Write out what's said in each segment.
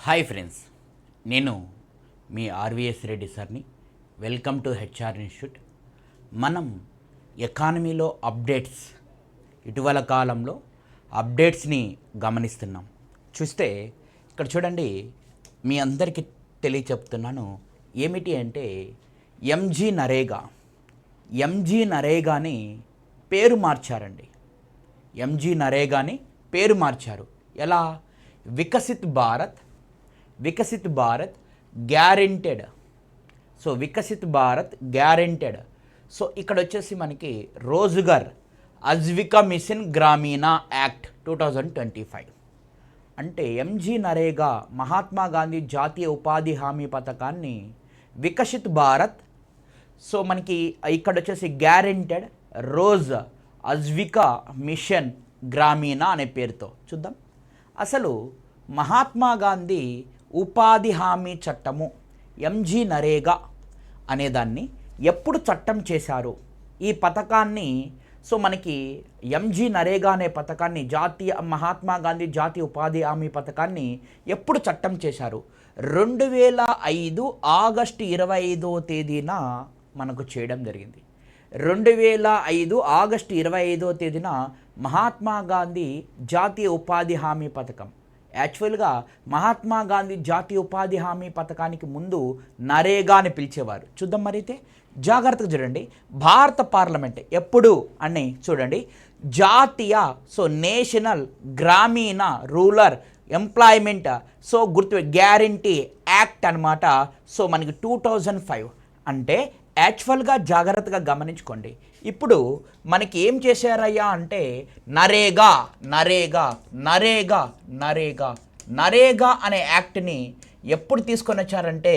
Hi friends, నేను మీ RVS Reddy సార్ని. Welcome to HR institute. మనం ఎకానమీలో అప్డేట్స్, ఇటీవల కాలంలో అప్డేట్స్ని గమనిస్తున్నాం. చూస్తే ఇక్కడ చూడండి, మీ అందరికీ తెలియచెప్తున్నాను. ఏమిటి అంటే ఎంజీ నరేగాని పేరు మార్చారండి. ఎంజీ నరేగాని పేరు మార్చారు. ఎలా? Viksit Bharat guaranteed. So Viksit Bharat guaranteed. So ఇక్కడ వచ్చేసి మనకి రోజ్గర్ ఆజీవికా మిషన్ గ్రామీణ యాక్ట్ 2025 అంటే ఎంజీ నరేగా మహాత్మా గాంధీ జాతీయ ఉపాధి హామీ పథకాన్ని వికసిత్ భారత్, సో మనకి ఇక్కడ వచ్చేసి గ్యారెంటెడ్ రోజ్ ఆజీవికా మిషన్ గ్రామీణ అనే పేరుతో చూద్దాం. అసలు మహాత్మా గాంధీ ఉపాధి హామీ చట్టము ఎంజీ నరేగా అనేదాన్ని ఎప్పుడు చట్టం చేశారు? ఈ పథకాన్ని, సో మనకి ఎంజీ నరేగా అనే పథకాన్ని, మహాత్మా గాంధీ జాతీయ ఉపాధి హామీ పథకాన్ని ఎప్పుడు చట్టం చేశారు? 2005 ఆగస్టు 25వ తేదీన మనకు చేయడం జరిగింది. 2005 ఆగస్టు 25వ తేదీన మహాత్మా గాంధీ జాతీయ ఉపాధి హామీ పథకం. యాక్చువల్గా మహాత్మా గాంధీ జాతీయ ఉపాధి హామీ పథకానికి ముందు నరేగా అని పిలిచేవారు. చూద్దాం మరి అయితే జాగ్రత్తగా చూడండి. భారత పార్లమెంట్ ఎప్పుడు అని చూడండి, జాతీయ, సో నేషనల్ గ్రామీణ రూరల్ ఎంప్లాయ్మెంట్, సో గుర్తు గ్యారంటీ యాక్ట్ అనమాట. సో మనకి 2005 అంటే యాక్చువల్గా జాగ్రత్తగా గమనించుకోండి. ఇప్పుడు మనకి ఏం చేశారయ్యా అంటే నరేగా అనే యాక్ట్ని ఎప్పుడు తీసుకొని వచ్చారంటే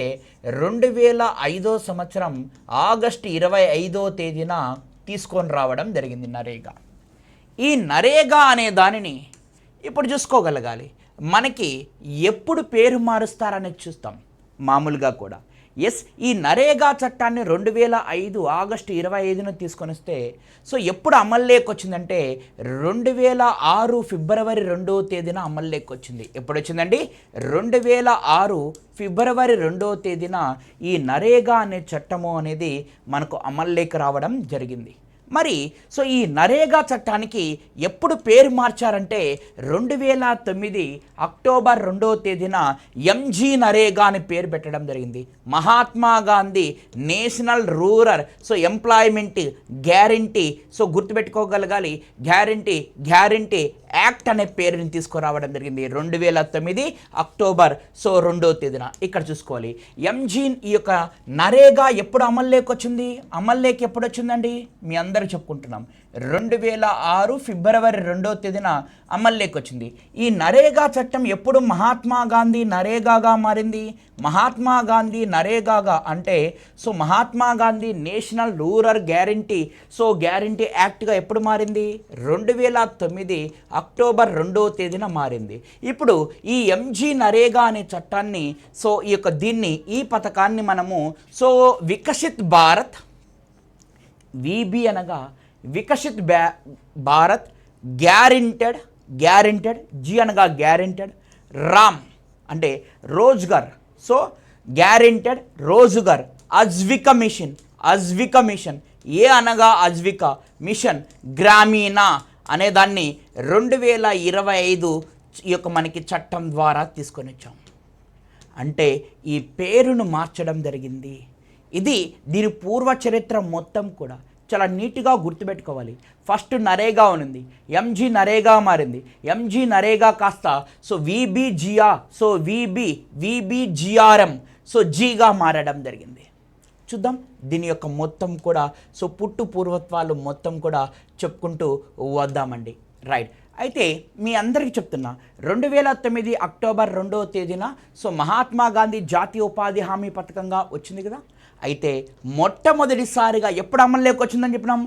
2005 సంవత్సరం ఆగస్టు 25వ తేదీన తీసుకొని రావడం జరిగింది నరేగా. ఈ నరేగా అనే దానిని ఇప్పుడు చూసుకోగలగాలి. మనకి ఎప్పుడు పేరు మారుస్తారనేది చూస్తాం మామూలుగా కూడా. ఎస్, ఈ నరేగా చట్టాన్ని 2005 ఆగస్టు 25న తీసుకొని వస్తే, సో ఎప్పుడు అమల్లోకి వచ్చిందంటే 2006 ఫిబ్రవరి 2వ తేదీన అమల్లోకి వచ్చింది. ఎప్పుడు వచ్చిందండి? 2006 ఫిబ్రవరి 2వ తేదీన ఈ నరేగా అనే చట్టము అనేది మనకు అమల్లోకి రావడం జరిగింది. మరి సో ఈ నరేగా చట్టానికి ఎప్పుడు పేరు మార్చారంటే 2009 అక్టోబర్ 2వ తేదీన ఎంజీ నరేగా అని పేరు పెట్టడం జరిగింది. Mahatma Gandhi national rural, so employment guarantee, so గుర్తుపెట్టుకోగలగాలి, గ్యారంటీ యాక్ట్ అనే పేరుని తీసుకురావడం జరిగింది 2009 అక్టోబర్ 2వ తేదీన. ఇక్కడ చూసుకోవాలి, ఎంజీ ఈ యొక్క నరేగా ఎప్పుడు అమల్లోకి వచ్చింది? అమల్లోకి ఎప్పుడు వచ్చిందండి? మీ అందరూ చెప్పుకుంటున్నాం 2006 ఫిబ్రవరి 2వ తేదీన అమల్లోకి వచ్చింది. ఈ నరేగా చట్టం ఎప్పుడు మహాత్మా గాంధీ నరేగాగా మారింది? మహాత్మా గాంధీ నరేగాగా అంటే, so Mahatma Gandhi national rural guarantee, so guarantee యాక్ట్గా ఎప్పుడు మారింది? 2009 అక్టోబర్ 2వ తేదీన మారింది. ఇప్పుడు ఈ ఎంజీ నరేగా అనే చట్టాన్ని, సో ఈ పథకాన్ని మనము సో వికసిత్ భారత్, విబి అనగా వికసిత్ భారత్ గ్యారెంటెడ్, జి అనగా గ్యారెంటెడ్, రామ్ అంటే Rozgar, so guaranteed Rozgar Aajeevika mission, A అనగా ఆజీవికా మిషన్ గ్రామీణ అనేదాన్ని 2025 ఈ యొక్క మనకి చట్టం ద్వారా తీసుకొని వచ్చాం. అంటే ఈ పేరును మార్చడం జరిగింది. దీని పూర్వ చరిత్ర మొత్తం కూడా చాలా నీట్గా గుర్తుపెట్టుకోవాలి. ఫస్ట్ నరేగా ఉంది, ఎంజీ నరేగా మారింది, ఎంజీ నరేగా కాస్త సో విబిజిఆర్ఎం, సో జీగా మారడం జరిగింది. చూద్దాం దీని యొక్క మొత్తం కూడా, సో పుట్టు పూర్వత్వాలు మొత్తం కూడా చెప్పుకుంటూ వద్దామండి. రైట్. అయితే మీ అందరికీ చెప్తున్నా, 2009 అక్టోబర్ 2వ తేదీన సో మహాత్మా గాంధీ జాతీయ ఉపాధి హామీ పథకంగా వచ్చింది కదా. అయితే మొట్టమొదటిసారిగా ఎప్పుడు అమల్లోకి వచ్చిందని చెప్పినాం?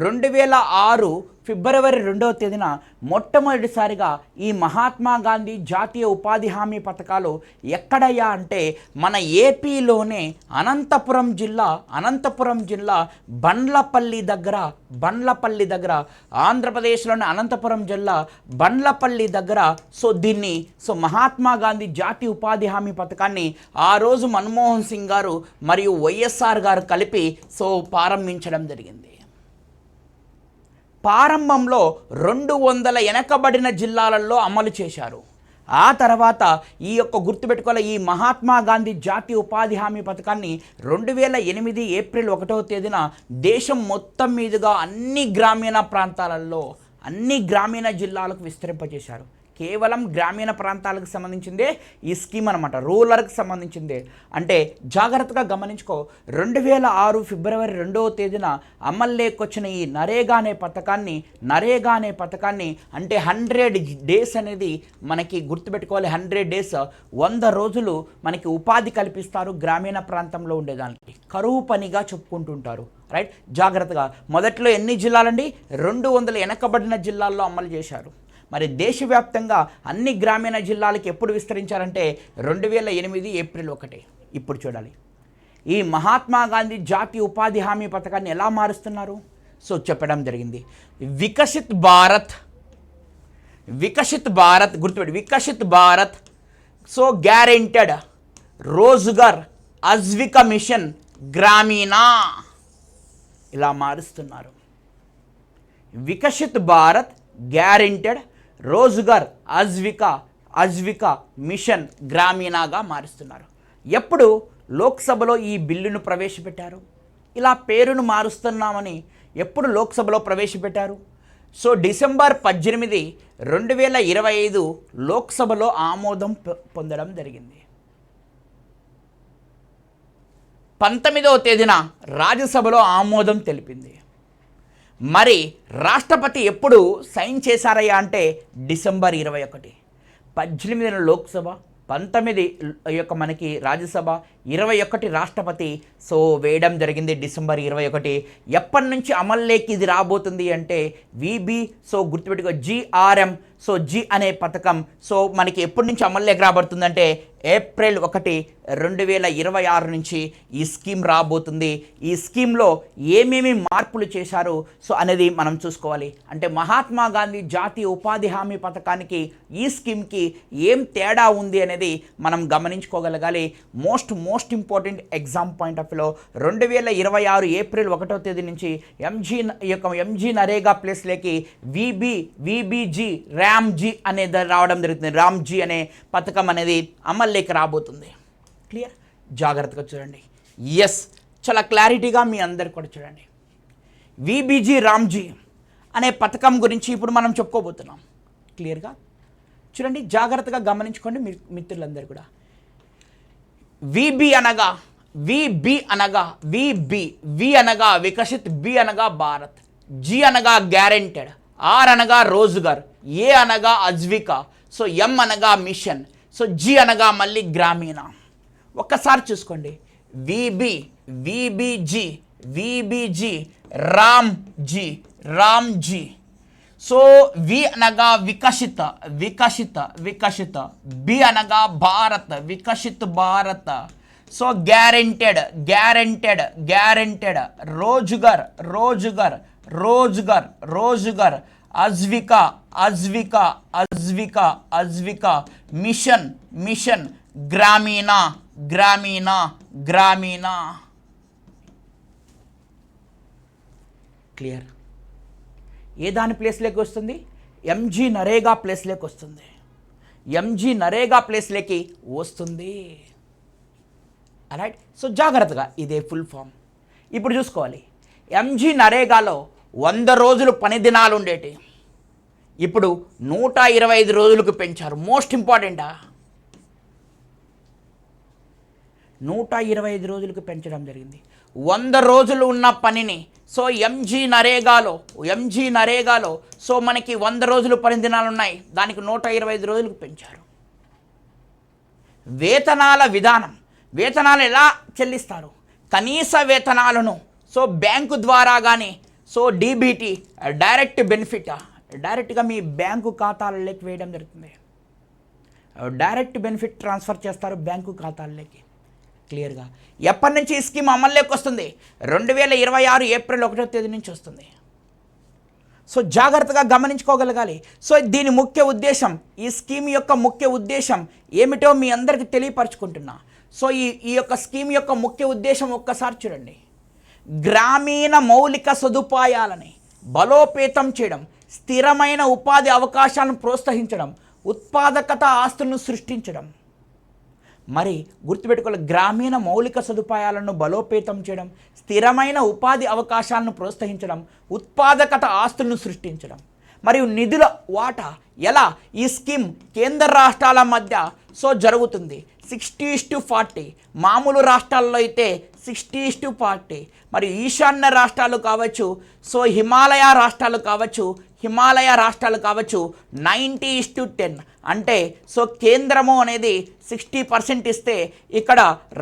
2006 ఫిబ్రవరి 2వ తేదీన మొట్టమొదటిసారిగా ఈ మహాత్మా గాంధీ జాతీయ ఉపాధి హామీ పథకాలు ఎక్కడయ్యా అంటే మన ఏపీలోనే అనంతపురం జిల్లా బండ్లపల్లి దగ్గర ఆంధ్రప్రదేశ్లోని అనంతపురం జిల్లా బండ్లపల్లి దగ్గర సో మహాత్మా గాంధీ జాతీయ ఉపాధి హామీ పథకాన్ని ఆ రోజు మన్మోహన్ సింగ్ గారు మరియు వైఎస్ఆర్ గారు కలిపి ప్రారంభించడం జరిగింది. ప్రారంభంలో 200 వెనకబడిన జిల్లాలలో అమలు చేశారు. ఆ తర్వాత ఈ యొక్క గుర్తుపెట్టుకోవాలి, ఈ మహాత్మా గాంధీ జాతీయ ఉపాధి హామీ పథకాన్ని 2008 ఏప్రిల్ 1వ తేదీన దేశం మొత్తం మీదుగా అన్ని గ్రామీణ జిల్లాలకు విస్తరింపజేశారు. కేవలం గ్రామీణ ప్రాంతాలకు సంబంధించిందే ఈ స్కీమ్ అనమాట, రూరల్కి సంబంధించిందే. అంటే జాగ్రత్తగా గమనించుకో, 2006 ఫిబ్రవరి 2వ తేదీన అమల్లోకి వచ్చిన ఈ నరేగా అనే పథకాన్ని అంటే 100 డేస్ అనేది మనకి గుర్తుపెట్టుకోవాలి. 100 డేస్ 100 రోజులు మనకి ఉపాధి కల్పిస్తారు గ్రామీణ ప్రాంతంలో ఉండేదానికి, కరువు పనిగా చెప్పుకుంటుంటారు. రైట్, జాగ్రత్తగా. మొదట్లో ఎన్ని జిల్లాలండి? 200 వెనకబడిన జిల్లాల్లో అమలు చేశారు. మరి దేశవ్యాప్తంగా అన్ని గ్రామీణ జిల్లాలకు ఎప్పుడు విస్తరించారంటే 2008 ఏప్రిల్ 1. ఇప్పుడు చూడాలి, ఈ మహాత్మా గాంధీ జాతీయ ఉపాధి హామీ పథకాన్ని ఎలా మారుస్తున్నారు చెప్పడం జరిగింది. వికసిత్ భారత్ గుర్తుపెట్టి, వికసిత్ భారత్ గ్యారెంటెడ్ రోజ్గార్ ఆజీవిక మిషన్ గ్రామీణ ఇలా మారుస్తున్నారు. వికసిత్ భారత్ గ్యారెంటెడ్ రోజ్గార్ ఆజీవిక మిషన్ గ్రామీణగా మారుస్తున్నారు. ఎప్పుడు లోక్సభలో ఈ బిల్లును ప్రవేశపెట్టారు? ఇలా పేరును మారుస్తున్నామని ఎప్పుడు లోక్సభలో ప్రవేశపెట్టారు? డిసెంబర్ 18, 2025 లోక్సభలో ఆమోదం పొందడం జరిగింది. 19వ తేదీన రాజ్యసభలో ఆమోదం తెలిపింది. మరి రాష్ట్రపతి ఎప్పుడు సైన్ చేశారయ్యా అంటే డిసెంబర్ 21. 18 లోక్సభ, 19 మనకి రాజ్యసభ, 21 రాష్ట్రపతి వేయడం జరిగింది డిసెంబర్ 21. ఎప్పటి నుంచి అమల్లోకి ఇది రాబోతుంది అంటే విబి గుర్తుపెట్టుకో GRM జి అనే పథకం మనకి ఎప్పటి నుంచి అమల్లోకి రాబడుతుందంటే ఏప్రిల్ 1, 2026 నుంచి ఈ స్కీమ్ రాబోతుంది. ఈ స్కీమ్లో ఏమేమి మార్పులు చేశారు అనేది మనం చూసుకోవాలి. అంటే మహాత్మా గాంధీ జాతీయ ఉపాధి హామీ పథకానికి ఈ స్కీమ్కి ఏం తేడా ఉంది అనేది మనం గమనించుకోగలగాలి. Most important exam point of వ్యూలో 2026 ఏప్రిల్ 1వ తేదీ నుంచి ఎంజీ నరేగా ప్లేస్లోకి విబిజీ రామ్జీ అనేది రావడం జరుగుతుంది. రామ్జీ అనే పథకం అనేది అమల్లోకి రాబోతుంది. క్లియర్, జాగ్రత్తగా చూడండి. ఎస్, చాలా క్లారిటీగా మీ అందరికి కూడా చూడండి. విబిజీ రామ్జీ అనే పథకం గురించి ఇప్పుడు మనం చెప్పుకోబోతున్నాం. క్లియర్గా చూడండి, జాగ్రత్తగా గమనించుకోండి మిత్రులందరూ కూడా. వి అనగా వికసిత్, బి అనగా భారత్, జి అనగా గ్యారెంటెడ్, ఆర్ అనగా రోజ్గార్, ఏ అనగా ఆజీవిక, ఎం అనగా మిషన్, జి అనగా మళ్ళీ గ్రామీణ. ఒక్కసారి చూసుకోండి, విబిజి రామ్జీ. వి అనగా వికసిత, బి అనగా భారత్, వికసిత్ భారత్. గ్యారెంటెడ్, రోజ్గార్, ఆజీవిక, మిషన్ గ్రామీణ. క్లియర్. ఏ దాని ప్లేస్లోకి వస్తుంది? ఎంజీ నరేగా ప్లేస్లోకి వస్తుంది. రైట్, జాగ్రత్తగా ఇదే ఫుల్ ఫామ్. ఇప్పుడు చూసుకోవాలి, ఎంజీ నరేగాలో 100 రోజులు పని దినాలు ఉండేటి, ఇప్పుడు 125 రోజులకు పెంచారు. మోస్ట్ ఇంపార్టెంటా, 125 రోజులకు పెంచడం జరిగింది. 100 రోజులు ఉన్న పనిని ఎంజీ నరేగాలో మనకి 100 రోజులు పని దినాలు ఉన్నాయి, దానికి 125 రోజులకు పెంచారు. వేతనాల విధానం, వేతనాలు ఎలా చెల్లిస్తారు? కనీస వేతనాలను బ్యాంకు ద్వారా కానీ సో డీబీటీ డైరెక్ట్ బెనిఫిట్ డైరెక్ట్గా మీ బ్యాంకు ఖాతాలలోకి వేయడం జరుగుతుంది. డైరెక్ట్ బెనిఫిట్ ట్రాన్స్ఫర్ చేస్తారు బ్యాంకు ఖాతాల్లోకి. క్లియర్గా ఎప్పటి నుంచి ఈ స్కీమ్ అమల్లోకి వస్తుంది? 2026 ఏప్రిల్ 1వ తేదీ నుంచి వస్తుంది. సో జాగ్రత్తగా గమనించుకోగలగాలి. సో దీని ముఖ్య ఉద్దేశం, ఈ స్కీమ్ యొక్క ముఖ్య ఉద్దేశం ఏమిటో మీ అందరికీ తెలియపరచుకుంటున్నా. సో ఈ యొక్క స్కీమ్ యొక్క ముఖ్య ఉద్దేశం ఒక్కసారి చూడండి. గ్రామీణ మౌలిక సదుపాయాలని బలోపేతం చేయడం, స్థిరమైన ఉపాధి అవకాశాలను ప్రోత్సహించడం, ఉత్పాదకత ఆస్తులను సృష్టించడం. మరి గుర్తుపెట్టుకోవాలి, గ్రామీణ మౌలిక సదుపాయాలను బలోపేతం చేయడం, స్థిరమైన ఉపాధి అవకాశాలను ప్రోత్సహించడం, ఉత్పాదకత ఆస్తులను సృష్టించడం. మరియు నిధుల వాటా ఎలా? ఈ స్కీమ్ కేంద్ర రాష్ట్రాల మధ్య సో జరుగుతుంది 60:40. మామూలు రాష్ట్రాల్లో అయితే 60:40. మరి ఈశాన్య రాష్ట్రాలు కావచ్చు, సో హిమాలయ రాష్ట్రాలు కావచ్చు 90:10. అంటే సో కేంద్రము అనేది 60% ఇస్తే ఇక్కడ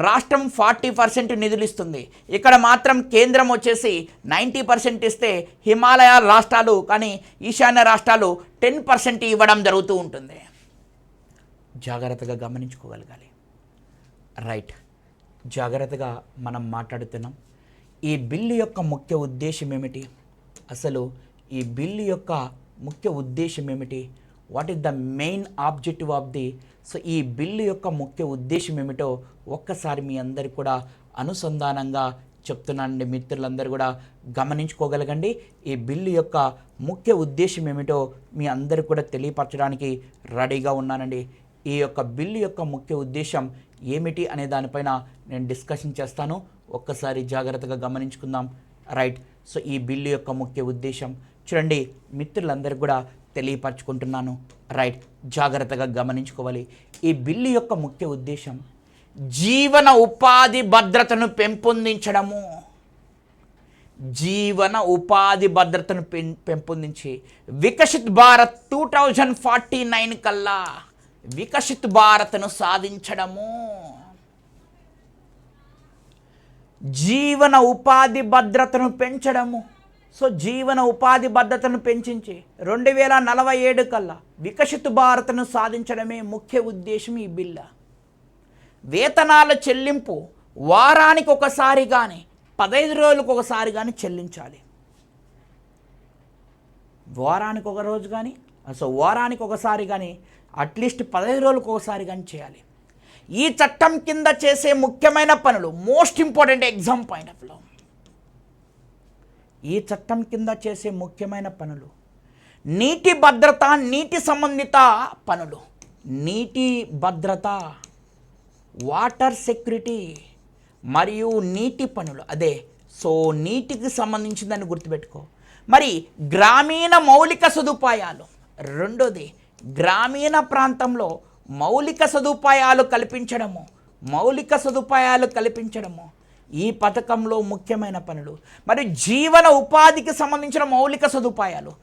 రాష్ట్రం 40% నిధులు ఇస్తుంది. ఇక్కడ మాత్రం కేంద్రం వచ్చేసి 90% ఇస్తే హిమాలయ రాష్ట్రాలు కానీ ఈశాన్య రాష్ట్రాలు 10% ఇవ్వడం జరుగుతూ ఉంటుంది. జాగ్రత్తగా గమనించుకోగలగాలి. రైట్, జాగ్రత్తగా మనం మాట్లాడుతున్నాం. ఈ బిల్లు యొక్క ముఖ్య ఉద్దేశం ఏమిటి? అసలు ఈ బిల్లు యొక్క ముఖ్య ఉద్దేశం ఏమిటి? What is the main objective of the? So ఈ బిల్లు యొక్క ముఖ్య ఉద్దేశం ఏమిటో ఒక్కసారి మీ అందరు కూడా అనుసంధానంగా చెప్తున్నానండి. మిత్రులందరూ కూడా గమనించుకోగలగండి. ఈ బిల్లు యొక్క ముఖ్య ఉద్దేశం ఏమిటో మీ అందరు కూడా తెలియపరచడానికి రెడీగా ఉన్నానండి. ఈ యొక్క బిల్లు యొక్క ముఖ్య ఉద్దేశం ఏమిటి అనే దానిపైన నేను డిస్కషన్ చేస్తాను. ఒక్కసారి జాగ్రత్తగా గమనించుకుందాం. రైట్, సో ఈ బిల్లు యొక్క ముఖ్య ఉద్దేశం చూడండి, మిత్రులందరూ కూడా తెలియపరచుకుంటున్నాను. రైట్, జాగ్రత్తగా గమనించుకోవాలి. ఈ బిల్లు యొక్క ముఖ్య ఉద్దేశం జీవన ఉపాధి భద్రతను పెంపొందించడము. జీవన ఉపాధి భద్రతను పెంపొందించి వికసిత్ భారత్ 2049 కల్లా వికసిత్ భారత్ను సాధించడము. జీవన ఉపాధి భద్రతను పెంచడము. సో జీవన ఉపాధి భద్రతను పెంచి 2047 కల్లా వికసిత్ భారత్ను సాధించడమే ముఖ్య ఉద్దేశం ఈ బిల్లు. వేతనాల చెల్లింపు వారానికి ఒకసారి కానీ 15 రోజులకు ఒకసారి కానీ చెల్లించాలి. వారానికి ఒక రోజు కానీ, సో వారానికి ఒకసారి కానీ, అట్లీస్ట్ 15 రోజులకు ఒకసారి కానీ చేయాలి. ఈ చట్టం కింద చేసే ముఖ్యమైన పనులు, most important exam point of లో, ఈ చట్టం కింద చేసే ముఖ్యమైన పనులు నీటి భద్రత, నీటి సంబంధిత పనులు, నీటి భద్రత, వాటర్ సెక్యూరిటీ మరియు నీటి పనులు. అదే సో నీటికి సంబంధించిందని గుర్తుపెట్టుకో. మరి గ్రామీణ మౌలిక సదుపాయాలు, రెండోది గ్రామీణ ప్రాంతంలో మౌలిక సదుపాయాలు కల్పించడము. మౌలిక సదుపాయాలు కల్పించడము ఈ పథకంలో ముఖ్యమైన పనులు. మరి జీవన ఉపాధికి సంబంధించిన మౌలిక సదుపాయాలు,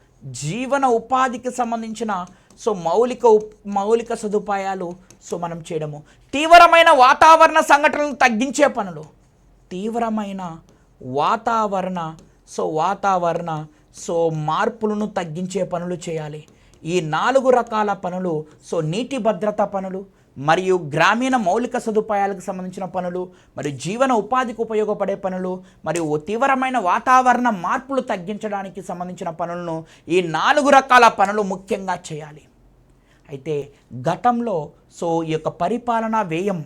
జీవన ఉపాధికి సంబంధించిన సో మౌలిక సదుపాయాలు సో మనం చేయడము. తీవ్రమైన వాతావరణ సంఘటనలను తగ్గించే పనులు, తీవ్రమైన వాతావరణ సో మార్పులను తగ్గించే పనులు చేయాలి. ఈ 4 రకాల పనులు సో నీటి భద్రత పనులు, మరియు గ్రామీణ మౌలిక సదుపాయాలకు సంబంధించిన పనులు, మరియు జీవన ఉపాధికి ఉపయోగపడే పనులు, మరియు తీవ్రమైన వాతావరణ మార్పులు తగ్గించడానికి సంబంధించిన పనులను ఈ 4 రకాల పనులు ముఖ్యంగా చేయాలి. అయితే గతంలో సో ఈ యొక్క పరిపాలనా వ్యయం,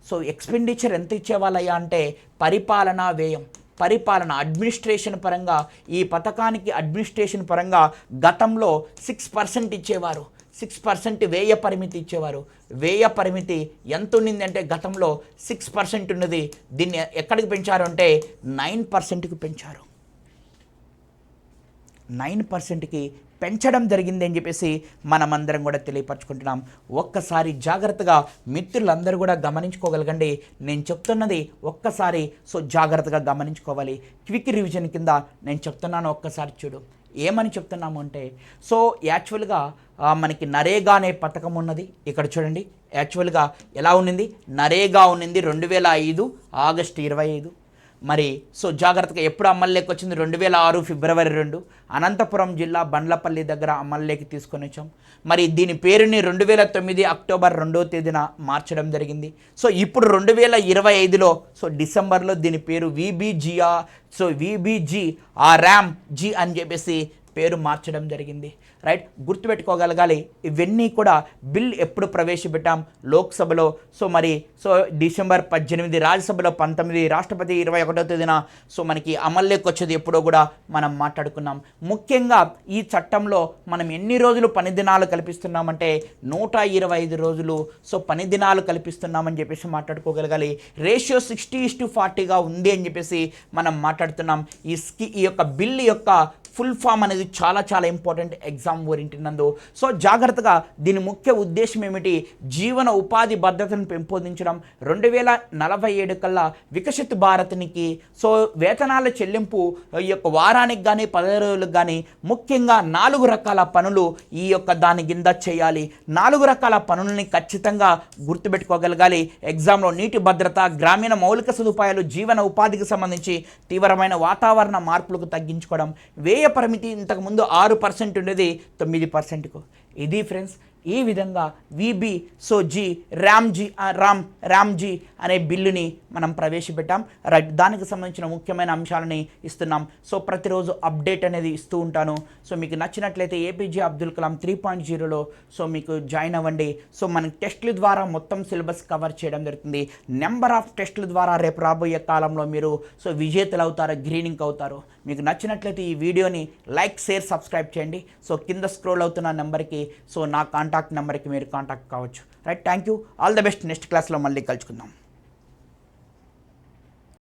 సో ఎక్స్పెండిచర్ ఎంత ఇచ్చేవాళ్ళయ్యా అంటే పరిపాలన అడ్మినిస్ట్రేషన్ పరంగా, ఈ పథకానికి అడ్మినిస్ట్రేషన్ పరంగా గతంలో 6% ఇచ్చేవారు. 6% వ్యయ పరిమితి ఇచ్చేవారు. వ్యయ పరిమితి ఎంత ఉండింది అంటే గతంలో 6% ఉన్నది. దీన్ని ఎక్కడికి పెంచారు అంటే 9%కి పెంచారు. 9%కి పెంచడం జరిగింది అని చెప్పేసి మనమందరం కూడా తెలియపరచుకుంటున్నాం. ఒక్కసారి జాగ్రత్తగా మిత్రులందరూ కూడా గమనించుకోగలగండి. నేను చెప్తున్నది ఒక్కసారి సో జాగ్రత్తగా గమనించుకోవాలి. క్విక్ రివిజన్ కింద నేను చెప్తున్నాను, ఒక్కసారి చూడు. ఏమని చెప్తున్నాము అంటే సో యాక్చువల్గా మనకి నరేగా అనే పథకం ఉన్నది. ఇక్కడ చూడండి, యాక్చువల్గా ఎలా ఉన్నింది, నరేగా ఉన్నింది 2005 ఆగస్టు 25. మరి సో జాగ్రత్తగా ఎప్పుడు అమల్లోకి వచ్చింది 2006 ఫిబ్రవరి 2 అనంతపురం జిల్లా బండ్లపల్లి దగ్గర అమల్లోకి తీసుకొని వచ్చాం. మరి దీని పేరుని 2009 అక్టోబర్ 2వ తేదీన మార్చడం జరిగింది. సో ఇప్పుడు 2025లో సో డిసెంబర్లో దీని పేరు విబిజి ర్యామ్ జీ అని చెప్పేసి పేరు మార్చడం జరిగింది. రైట్, గుర్తుపెట్టుకోగలగాలి. ఇవన్నీ కూడా బిల్ ఎప్పుడు ప్రవేశపెట్టాం లోక్సభలో, సో డిసెంబర్ 18, రాజ్యసభలో 19, రాష్ట్రపతి 21వ తేదీన సో మనకి అమల్లోకి వచ్చేది ఎప్పుడో కూడా మనం మాట్లాడుకున్నాం. ముఖ్యంగా ఈ చట్టంలో మనం ఎన్ని రోజులు పని దినాలు కల్పిస్తున్నామంటే 125 రోజులు సో పని దినాలు కల్పిస్తున్నామని చెప్పేసి మాట్లాడుకోగలగాలి. రేషియో 60:40గా ఉంది అని చెప్పేసి మనం మాట్లాడుతున్నాం. ఈ యొక్క బిల్ యొక్క ఫుల్ ఫామ్ అనేది చాలా చాలా ఇంపార్టెంట్ ఎగ్జామ్ ఓరియంటెడ్. సో జాగ్రత్తగా దీని ముఖ్య ఉద్దేశం ఏమిటి? జీవన ఉపాధి భద్రతను పెంపొందించడం, 2047 కల్లా వికసిత్ భారత్నికి సో వేతనాల చెల్లింపు ఈ యొక్క వారానికి కానీ 10 రోజులకు కానీ ముఖ్యంగా 4 రకాల పనులు ఈ యొక్క దాని కింద చేయాలి. 4 రకాల పనులని ఖచ్చితంగా గుర్తుపెట్టుకోగలగాలి. ఎగ్జామ్లో నీటి భద్రత, గ్రామీణ మౌలిక సదుపాయాలు, జీవన ఉపాధికి సంబంధించి తీవ్రమైన వాతావరణ మార్పులకు తగ్గించుకోవడం, వ్యయ పరిమితి ఇంతకుముందు 6% ఉండేది 9%కు. ఇది ఫ్రెండ్స్, ఈ విధంగా విబిజి ర్యామ్జీ అనే బిల్లుని మనం ప్రవేశపెట్టాం. రైట్, దానికి సంబంధించిన ముఖ్యమైన అంశాలని ఇస్తున్నాం. సో ప్రతిరోజు అప్డేట్ అనేది ఇస్తూ ఉంటాను. సో మీకు నచ్చినట్లయితే ఏపీజే అబ్దుల్ కలాం 3.0లో సో మీకు జాయిన్ అవ్వండి. సో మనకి టెస్టుల ద్వారా మొత్తం సిలబస్ కవర్ చేయడం జరుగుతుంది. నెంబర్ ఆఫ్ టెస్టుల ద్వారా రేపు రాబోయే కాలంలో మీరు సో విజేతలు అవుతారు, గ్రీనింగ్ అవుతారు. మీకు నచ్చినట్లయితే ఈ వీడియోని లైక్, షేర్, సబ్స్క్రైబ్ చేయండి. సో కింద స్క్రోల్ అవుతున్న నెంబర్కి సో నా కాంటాక్ట్ నెంబర్కి మీరు కాంటాక్ట్ కావచ్చు. Right, thank you, all the best. Next క్లాస్లో మళ్ళీ కలుసుకుందాం.